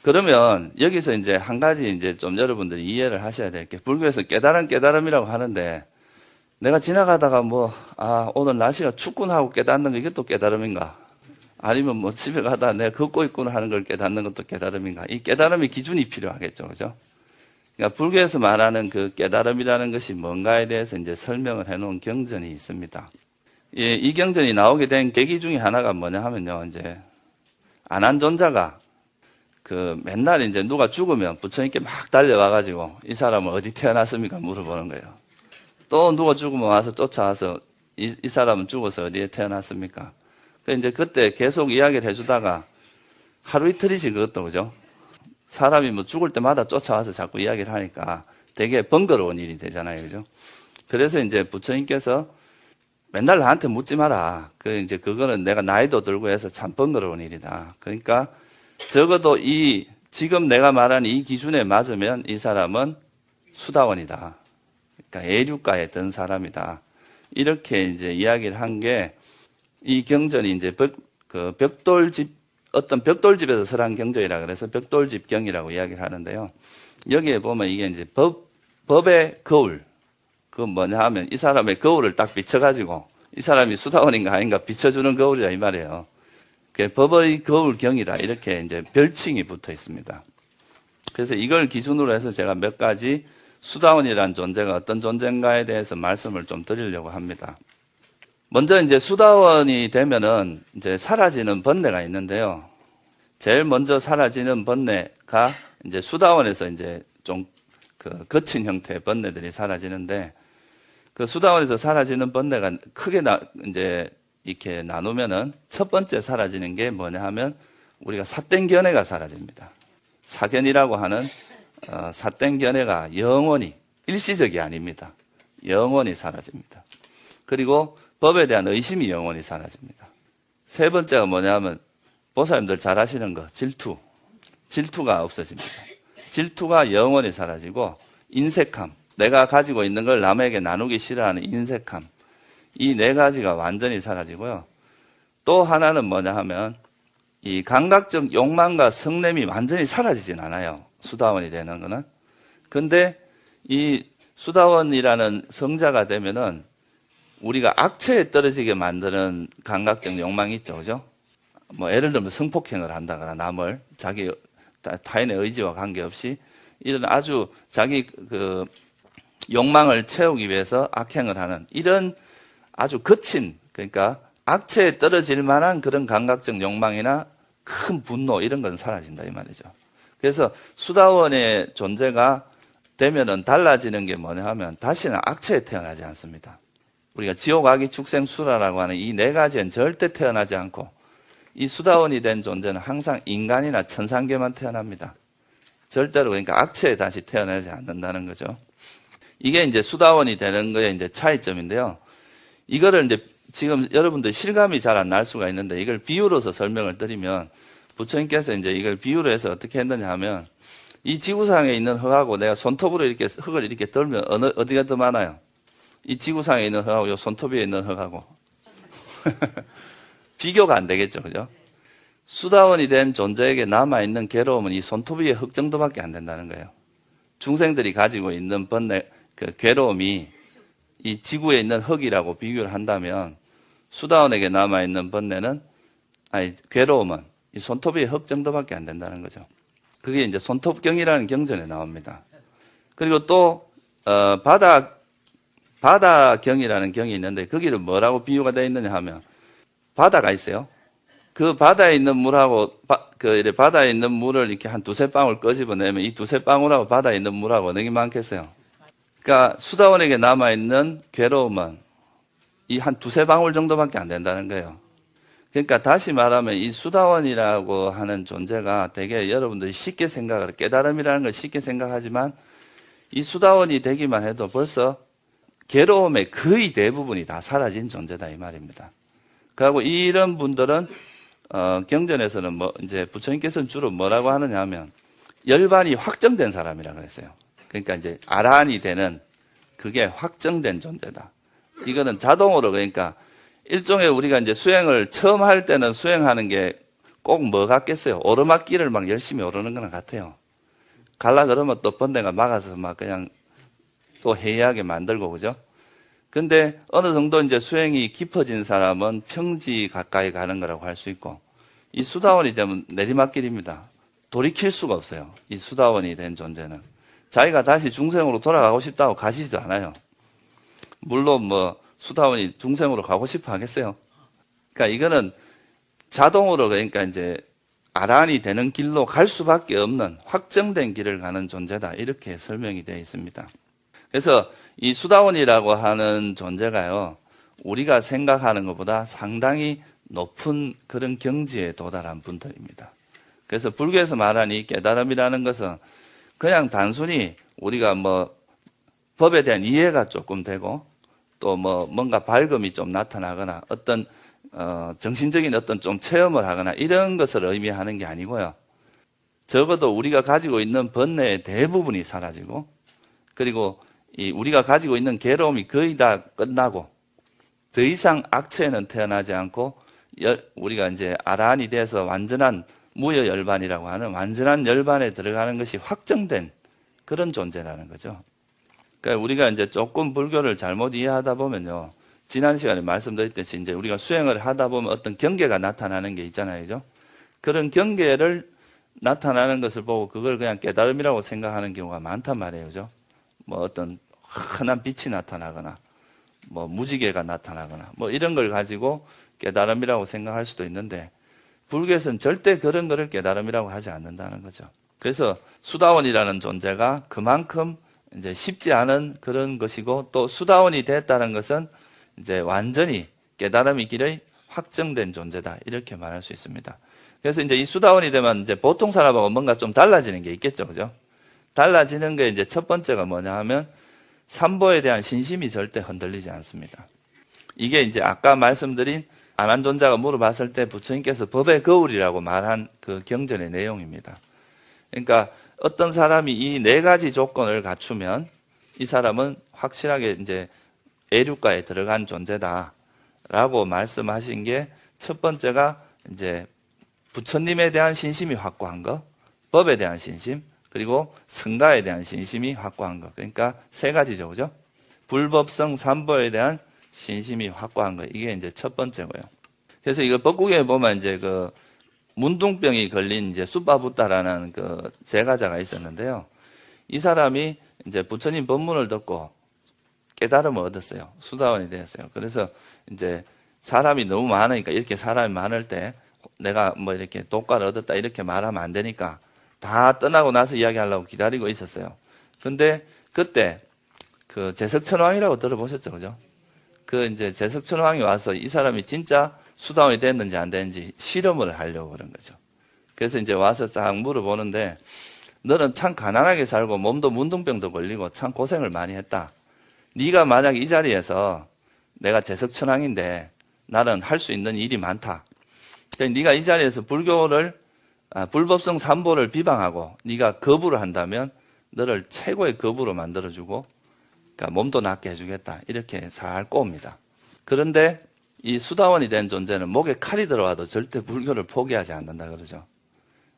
그러면 여기서 이제 한 가지 이제 좀 여러분들이 이해를 하셔야 될 게, 불교에서 깨달음이라고 하는데, 내가 지나가다가 오늘 날씨가 춥구나 하고 깨닫는 거, 이게 또 깨달음인가? 아니면 집에 가다 내가 걷고 있구나 하는 걸 깨닫는 것도 깨달음인가? 이 깨달음의 기준이 필요하겠죠. 그죠? 그러니까 불교에서 말하는 그 깨달음이라는 것이 뭔가에 대해서 이제 설명을 해 놓은 경전이 있습니다. 예, 이 경전이 나오게 된 계기 중에 하나가 뭐냐 하면요, 이제, 안한존자가 맨날 이제 누가 죽으면 부처님께 막 달려와가지고 이 사람은 어디 태어났습니까? 물어보는 거예요. 또 누가 죽으면 와서 쫓아와서 이 사람은 죽어서 어디에 태어났습니까? 이제 그때 계속 이야기를 해주다가 하루 이틀이지 그것도, 그죠? 사람이 죽을 때마다 쫓아와서 자꾸 이야기를 하니까 되게 번거로운 일이 되잖아요. 그죠? 그래서 이제 부처님께서 맨날 나한테 묻지 마라. 이제 그거는 내가 나이도 들고 해서 참 번거로운 일이다. 그러니까 적어도 지금 내가 말한 이 기준에 맞으면 이 사람은 수다원이다. 그러니까 애류가에 든 사람이다. 이렇게 이제 이야기를 한 게, 이 경전이 이제 어떤 벽돌집에서 설한 경전이라 그래서 벽돌집경이라고 이야기를 하는데요. 여기에 보면 이게 이제 법의 거울. 그건 뭐냐 하면 이 사람의 거울을 딱 비춰가지고 이 사람이 수다원인가 아닌가 비춰주는 거울이다 이 말이에요. 법의 거울경이라 이렇게 이제 별칭이 붙어 있습니다. 그래서 이걸 기준으로 해서 제가 몇 가지 수다원이라는 존재가 어떤 존재인가에 대해서 말씀을 좀 드리려고 합니다. 먼저 이제 수다원이 되면은 이제 사라지는 번뇌가 있는데요. 제일 먼저 사라지는 번뇌가 이제 수다원에서 이제 좀 거친 형태의 번뇌들이 사라지는데, 그 수다원에서 사라지는 번뇌가 크게 이제 이렇게 나누면은 첫 번째 사라지는 게 뭐냐 하면 우리가 삿된 견해가 사라집니다. 사견이라고 하는 삿된 견해가 영원히, 일시적이 아닙니다. 영원히 사라집니다. 그리고 법에 대한 의심이 영원히 사라집니다. 세 번째가 뭐냐 하면 보살님들 잘 아시는 거, 질투가 없어집니다. 질투가 영원히 사라지고, 인색함, 내가 가지고 있는 걸 남에게 나누기 싫어하는 인색함, 이 네 가지가 완전히 사라지고요. 또 하나는 뭐냐 하면 이 감각적 욕망과 성냄이 완전히 사라지진 않아요. 수다원이 되는 거는. 근데 이 수다원이라는 성자가 되면은 우리가 악체에 떨어지게 만드는 감각적 욕망이 있죠. 그죠? 예를 들면 성폭행을 한다거나 남을 자기 타인의 의지와 관계없이 이런 아주 자기 욕망을 채우기 위해서 악행을 하는 이런 아주 거친, 그러니까 악체에 떨어질 만한 그런 감각적 욕망이나 큰 분노 이런 건 사라진다 이 말이죠. 그래서 수다원의 존재가 되면은 달라지는 게 뭐냐 하면 다시는 악체에 태어나지 않습니다. 우리가 지옥, 악의, 축생, 수라라고 하는 이 네 가지는 절대 태어나지 않고, 이 수다원이 된 존재는 항상 인간이나 천상계만 태어납니다. 절대로, 그러니까 악체에 다시 태어나지 않는다는 거죠. 이게 이제 수다원이 되는 거의 이제 차이점인데요. 이거를 이제 지금 여러분들 실감이 잘 안 날 수가 있는데, 이걸 비유로서 설명을 드리면, 부처님께서 이제 이걸 비유로 해서 어떻게 했느냐 하면, 이 지구상에 있는 흙하고 내가 손톱으로 이렇게 흙을 이렇게 들면 어디가 더 많아요? 이 지구상에 있는 흙하고 이 손톱 위에 있는 흙하고 비교가 안 되겠죠, 그죠? 수다원이 된 존재에게 남아있는 괴로움은 이 손톱 위에 흙 정도밖에 안 된다는 거예요. 중생들이 가지고 있는 괴로움이 이 지구에 있는 흙이라고 비교를 한다면, 수다원에게 남아있는 괴로움은 이 손톱 위에 흙 정도밖에 안 된다는 거죠. 그게 이제 손톱경이라는 경전에 나옵니다. 그리고 또 바다경이라는 경이 있는데, 거기는 뭐라고 비유가 되어 있느냐 하면, 바다가 있어요. 그 바다에 있는 물하고, 바다에 있는 물을 이렇게 한 두세 방울 끄집어내면 이 두세 방울하고 바다에 있는 물하고 어느 게 많겠어요? 그러니까 수다원에게 남아있는 괴로움은 이 한 두세 방울 정도밖에 안 된다는 거예요. 그러니까 다시 말하면 이 수다원이라고 하는 존재가 되게 여러분들이 쉽게 생각을, 깨달음이라는 걸 쉽게 생각하지만, 이 수다원이 되기만 해도 벌써 괴로움의 거의 대부분이 다 사라진 존재다 이 말입니다. 그리고 이런 분들은 경전에서는 이제 부처님께서는 주로 뭐라고 하느냐 하면 열반이 확정된 사람이라고 그랬어요. 그러니까 이제 아라한이 되는, 그게 확정된 존재다. 이거는 자동으로, 그러니까 일종의 우리가 이제 수행을 처음 할 때는 수행하는 게 꼭 뭐 같겠어요? 오르막길을 막 열심히 오르는 거랑 같아요. 갈라 그러면 또 번데가 막아서 막 그냥 또 해이하게 만들고, 그죠? 근데 어느 정도 이제 수행이 깊어진 사람은 평지 가까이 가는 거라고 할 수 있고, 이 수다원이 되면 내리막길입니다. 돌이킬 수가 없어요. 이 수다원이 된 존재는. 자기가 다시 중생으로 돌아가고 싶다고 가시지도 않아요. 물론 뭐 수다원이 중생으로 가고 싶어 하겠어요. 그러니까 이거는 자동으로, 그러니까 이제 아란이 되는 길로 갈 수밖에 없는 확정된 길을 가는 존재다. 이렇게 설명이 되어 있습니다. 그래서 이 수다원이라고 하는 존재가요, 우리가 생각하는 것보다 상당히 높은 그런 경지에 도달한 분들입니다. 그래서 불교에서 말하는 이 깨달음이라는 것은 그냥 단순히 우리가 뭐 법에 대한 이해가 조금 되고 또 뭐 뭔가 밝음이 좀 나타나거나 어떤 정신적인 어떤 좀 체험을 하거나 이런 것을 의미하는 게 아니고요. 적어도 우리가 가지고 있는 번뇌의 대부분이 사라지고, 그리고 우리가 가지고 있는 괴로움이 거의 다 끝나고, 더 이상 악처에는 태어나지 않고, 우리가 이제 아라한이 돼서 완전한 무여열반이라고 하는 완전한 열반에 들어가는 것이 확정된 그런 존재라는 거죠. 그러니까 우리가 이제 조금 불교를 잘못 이해하다 보면요, 지난 시간에 말씀드렸듯이 이제 우리가 수행을 하다 보면 어떤 경계가 나타나는 게 있잖아요. 그죠? 그런 경계를 나타나는 것을 보고 그걸 그냥 깨달음이라고 생각하는 경우가 많단 말이에요. 그죠? 뭐 어떤 환한 빛이 나타나거나, 뭐 무지개가 나타나거나, 뭐 이런 걸 가지고 깨달음이라고 생각할 수도 있는데, 불교에서는 절대 그런 거를 깨달음이라고 하지 않는다는 거죠. 그래서 수다원이라는 존재가 그만큼 이제 쉽지 않은 그런 것이고, 또 수다원이 됐다는 것은 이제 완전히 깨달음의 길의 확정된 존재다. 이렇게 말할 수 있습니다. 그래서 이제 이 수다원이 되면 이제 보통 사람하고 뭔가 좀 달라지는 게 있겠죠. 그죠? 달라지는 게 이제 첫 번째가 뭐냐 하면 삼보에 대한 신심이 절대 흔들리지 않습니다. 이게 이제 아까 말씀드린 아난존자가 물어봤을 때 부처님께서 법의 거울이라고 말한 그 경전의 내용입니다. 그러니까 어떤 사람이 이 네 가지 조건을 갖추면 이 사람은 확실하게 이제 애류가에 들어간 존재다라고 말씀하신 게, 첫 번째가 이제 부처님에 대한 신심이 확고한 것, 법에 대한 신심, 그리고 성가에 대한 신심이 확고한 것. 그러니까 세 가지죠, 그죠? 불법성 삼보에 대한 신심이 확고한 것. 이게 이제 첫 번째고요. 그래서 이거 법국에 보면 이제 그 문둥병이 걸린 이제 수바부타라는 그 제가자가 있었는데요. 이 사람이 이제 부처님 법문을 듣고 깨달음을 얻었어요. 수다원이 되었어요. 그래서 이제 사람이 너무 많으니까, 이렇게 사람이 많을 때 내가 뭐 이렇게 독과를 얻었다 이렇게 말하면 안 되니까 다 떠나고 나서 이야기하려고 기다리고 있었어요. 근데 그때 그 제석천왕이라고 들어보셨죠? 그죠? 그 이제 제석천왕이 와서 이 사람이 진짜 수다원이 됐는지 안 됐는지 실험을 하려고 그런 거죠. 그래서 이제 와서 딱 물어보는데, 너는 참 가난하게 살고 몸도 문둥병도 걸리고 참 고생을 많이 했다. 네가 만약 이 자리에서 내가 제석천왕인데 나는 할 수 있는 일이 많다. 그러니까 네가 이 자리에서 불법성 삼보를 비방하고 네가 거부를 한다면 너를 최고의 거부로 만들어주고, 그러니까 몸도 낫게 해주겠다. 이렇게 살 꼬옵니다. 그런데 이 수다원이 된 존재는 목에 칼이 들어와도 절대 불교를 포기하지 않는다 그러죠.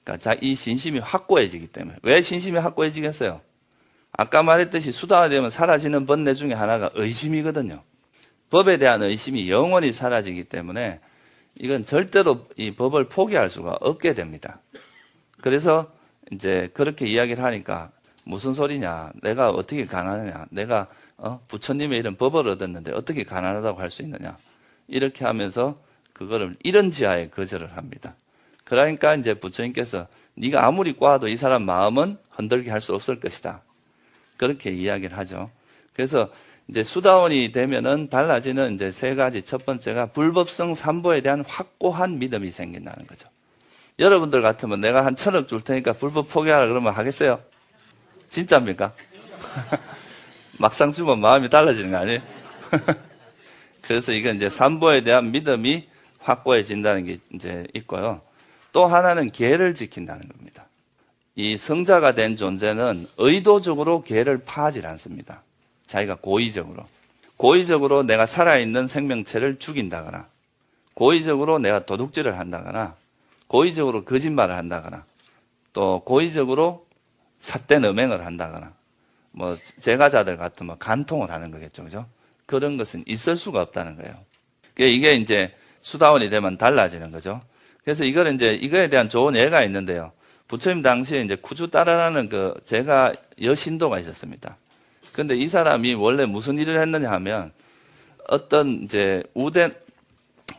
그러니까 이 신심이 확고해지기 때문에. 왜 신심이 확고해지겠어요? 아까 말했듯이 수다원이 되면 사라지는 번뇌 중에 하나가 의심이거든요. 법에 대한 의심이 영원히 사라지기 때문에 이건 절대로 이 법을 포기할 수가 없게 됩니다. 그래서 이제 그렇게 이야기를 하니까 무슨 소리냐, 내가 어떻게 가난하냐, 내가 부처님의 이런 법을 얻었는데 어떻게 가난하다고 할 수 있느냐, 이렇게 하면서 그거를 이런 지하에 거절을 합니다. 그러니까 이제 부처님께서 네가 아무리 꽈도 이 사람 마음은 흔들게 할 수 없을 것이다. 그렇게 이야기를 하죠. 그래서 이제 수다원이 되면은 달라지는 이제 세 가지. 첫 번째가 불법성 삼보에 대한 확고한 믿음이 생긴다는 거죠. 여러분들 같으면 내가 한 1,000억 줄 테니까 불법 포기하라 그러면 하겠어요? 진짜입니까? 막상 주면 마음이 달라지는 거 아니에요? 그래서 이건 이제 삼보에 대한 믿음이 확고해진다는 게 이제 있고요. 또 하나는 계를 지킨다는 겁니다. 이 성자가 된 존재는 의도적으로 계를 파하지 않습니다. 자기가 고의적으로 내가 살아있는 생명체를 죽인다거나, 고의적으로 내가 도둑질을 한다거나, 고의적으로 거짓말을 한다거나 또 고의적으로 삿된 음행을 한다거나 뭐 제가자들 같으면 간통을 하는 거겠죠. 그죠? 그런 것은 있을 수가 없다는 거예요. 이게 이제 수다원이 되면 달라지는 거죠. 그래서 이걸 이제 이거에 대한 좋은 예가 있는데요. 부처님 당시에 이제 쿠주따라라는 그 제가 여신도가 있었습니다. 근데 이 사람이 원래 무슨 일을 했느냐 하면 어떤 이제 우대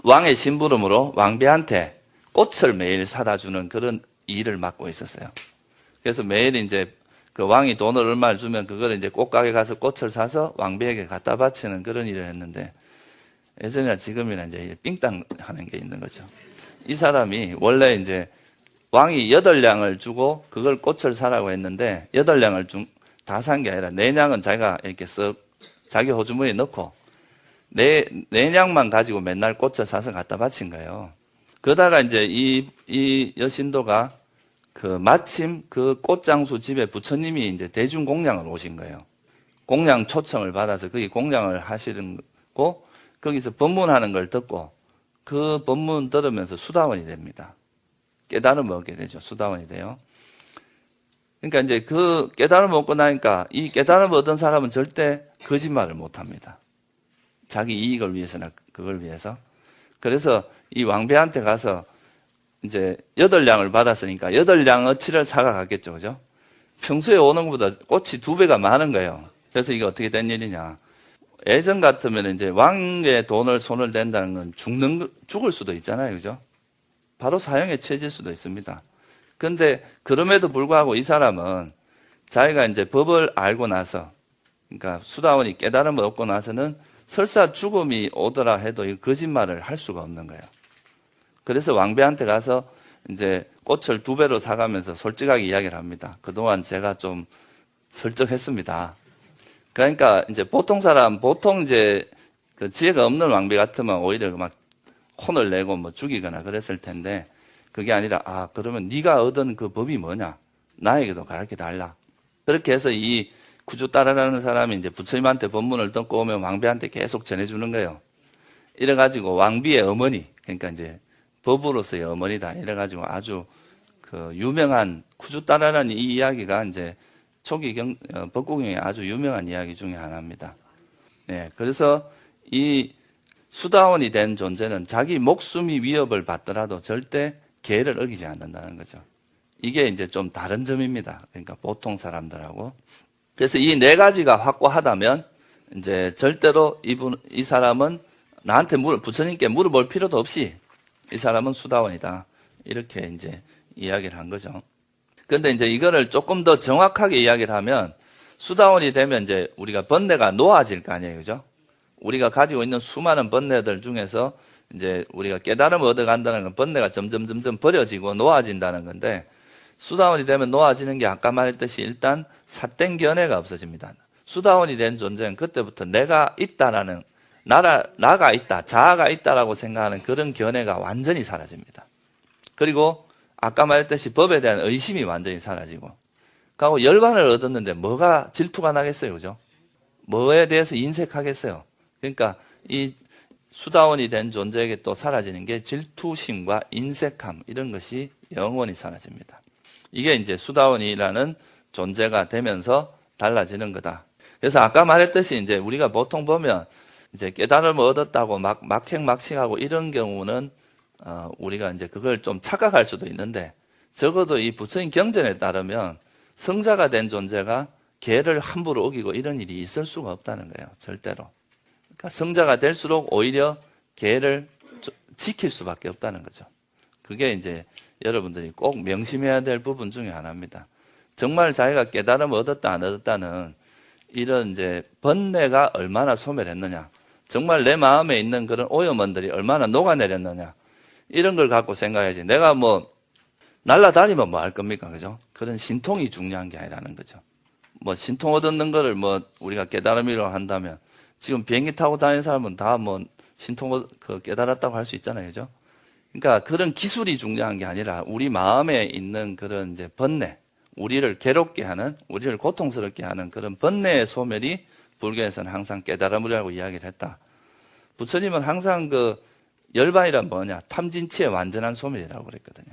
왕의 심부름으로 왕비한테 꽃을 매일 사다 주는 그런 일을 맡고 있었어요. 그래서 매일 이제 그 왕이 돈을 얼마를 주면 그걸 이제 꽃가게 가서 꽃을 사서 왕비에게 갖다 바치는 그런 일을 했는데 예전이나 지금이나 이제 삥땅 하는 게 있는 거죠. 이 사람이 원래 이제 왕이 8냥을 주고 그걸 꽃을 사라고 했는데 8냥을 다 산 게 아니라 4냥은 자기가 이렇게 쓱 자기 호주머니에 넣고 4냥만 가지고 맨날 꽃을 사서 갖다 바친 거예요. 그러다가 이제 이 여신도가 마침 그 꽃장수 집에 부처님이 이제 대중 공양을 오신 거예요. 공양 초청을 받아서 거기 공양을 하시는 거 거기서 법문하는 걸 듣고 그 법문 들으면서 수다원이 됩니다. 깨달음을 얻게 되죠. 수다원이 돼요. 그러니까 이제 그 깨달음을 얻고 나니까 이 깨달음을 얻은 사람은 절대 거짓말을 못 합니다. 자기 이익을 위해서나 그걸 위해서. 그래서 이 왕비한테 가서 이제 8냥을 받았으니까 8냥 어치를 사가 갔겠죠. 그죠? 평소에 오는 것보다 꽃이 2배가 많은 거예요. 그래서 이게 어떻게 된 일이냐. 예전 같으면 이제 왕의 돈을 손을 댄다는 건 죽을 수도 있잖아요. 그죠? 바로 사형에 처해질 수도 있습니다. 근데 그럼에도 불구하고 이 사람은 자기가 이제 법을 알고 나서 그러니까 수다원이 깨달음을 얻고 나서는 설사 죽음이 오더라 해도 이 거짓말을 할 수가 없는 거예요. 그래서 왕비한테 가서 이제 꽃을 2배로 사가면서 솔직하게 이야기를 합니다. 그동안 제가 좀 설적했습니다. 그러니까 이제 보통 이제 그 지혜가 없는 왕비 같으면 오히려 막 혼을 내고 뭐 죽이거나 그랬을 텐데 그게 아니라 그러면 네가 얻은 그 법이 뭐냐? 나에게도 가르쳐 달라. 그렇게 해서 이 구주따라라는 사람이 이제 부처님한테 법문을 듣고 오면 왕비한테 계속 전해주는 거예요. 이래가지고 왕비의 어머니, 그러니까 이제 법으로서의 어머니다. 이래가지고 아주 그 유명한 구주따라라는 이 이야기가 이제 초기 법국경에 아주 유명한 이야기 중에 하나입니다. 네, 그래서 이 수다원이 된 존재는 자기 목숨이 위협을 받더라도 절대 계를 어기지 않는다는 거죠. 이게 이제 좀 다른 점입니다. 그러니까 보통 사람들하고. 그래서 이 4가지가 확고하다면 이제 절대로 이 사람은 나한테 부처님께 물어볼 필요도 없이 이 사람은 수다원이다. 이렇게 이제 이야기를 한 거죠. 그런데 이제 이거를 조금 더 정확하게 이야기를 하면 수다원이 되면 이제 우리가 번뇌가 놓아질 거 아니에요. 그죠? 우리가 가지고 있는 수많은 번뇌들 중에서 이제 우리가 깨달음을 얻어간다는 건 번뇌가 점점 버려지고 놓아진다는 건데 수다원이 되면 놓아지는 게 아까 말했듯이 일단 삿된 견해가 없어집니다. 수다원이 된 존재는 그때부터 내가 있다라는 나가 있다, 자아가 있다라고 생각하는 그런 견해가 완전히 사라집니다. 그리고 아까 말했듯이 법에 대한 의심이 완전히 사라지고 그리고 열반을 얻었는데 뭐가 질투가 나겠어요. 그죠? 뭐에 대해서 인색하겠어요. 그러니까 이 수다원이 된 존재에게 또 사라지는 게 질투심과 인색함 이런 것이 영원히 사라집니다. 이게 이제 수다원이라는 존재가 되면서 달라지는 거다. 그래서 아까 말했듯이 이제 우리가 보통 보면 이제 깨달음을 얻었다고 막행막식하고 이런 경우는 우리가 이제 그걸 좀 착각할 수도 있는데 적어도 이 부처님 경전에 따르면 성자가 된 존재가 계를 함부로 어기고 이런 일이 있을 수가 없다는 거예요. 절대로. 그러니까 성자가 될수록 오히려 계를 지킬 수밖에 없다는 거죠. 그게 이제 여러분들이 꼭 명심해야 될 부분 중에 하나입니다. 정말 자기가 깨달음을 얻었다 안 얻었다는 이런 이제 번뇌가 얼마나 소멸했느냐, 정말 내 마음에 있는 그런 오염원들이 얼마나 녹아내렸느냐 이런 걸 갖고 생각해야지. 내가 뭐 날라다니면 뭐 할 겁니까, 그죠? 그런 신통이 중요한 게 아니라는 거죠. 뭐 신통 얻는 거를 뭐 우리가 깨달음이라고 한다면 지금 비행기 타고 다니는 사람은 다 뭐 신통 깨달았다고 할 수 있잖아요, 그죠? 그러니까 그런 기술이 중요한 게 아니라 우리 마음에 있는 그런 이제 번뇌, 우리를 괴롭게 하는, 우리를 고통스럽게 하는 그런 번뇌의 소멸이 불교에서는 항상 깨달음이라고 이야기를 했다. 부처님은 항상 그 열반이란 뭐냐? 탐진치의 완전한 소멸이라고 그랬거든요.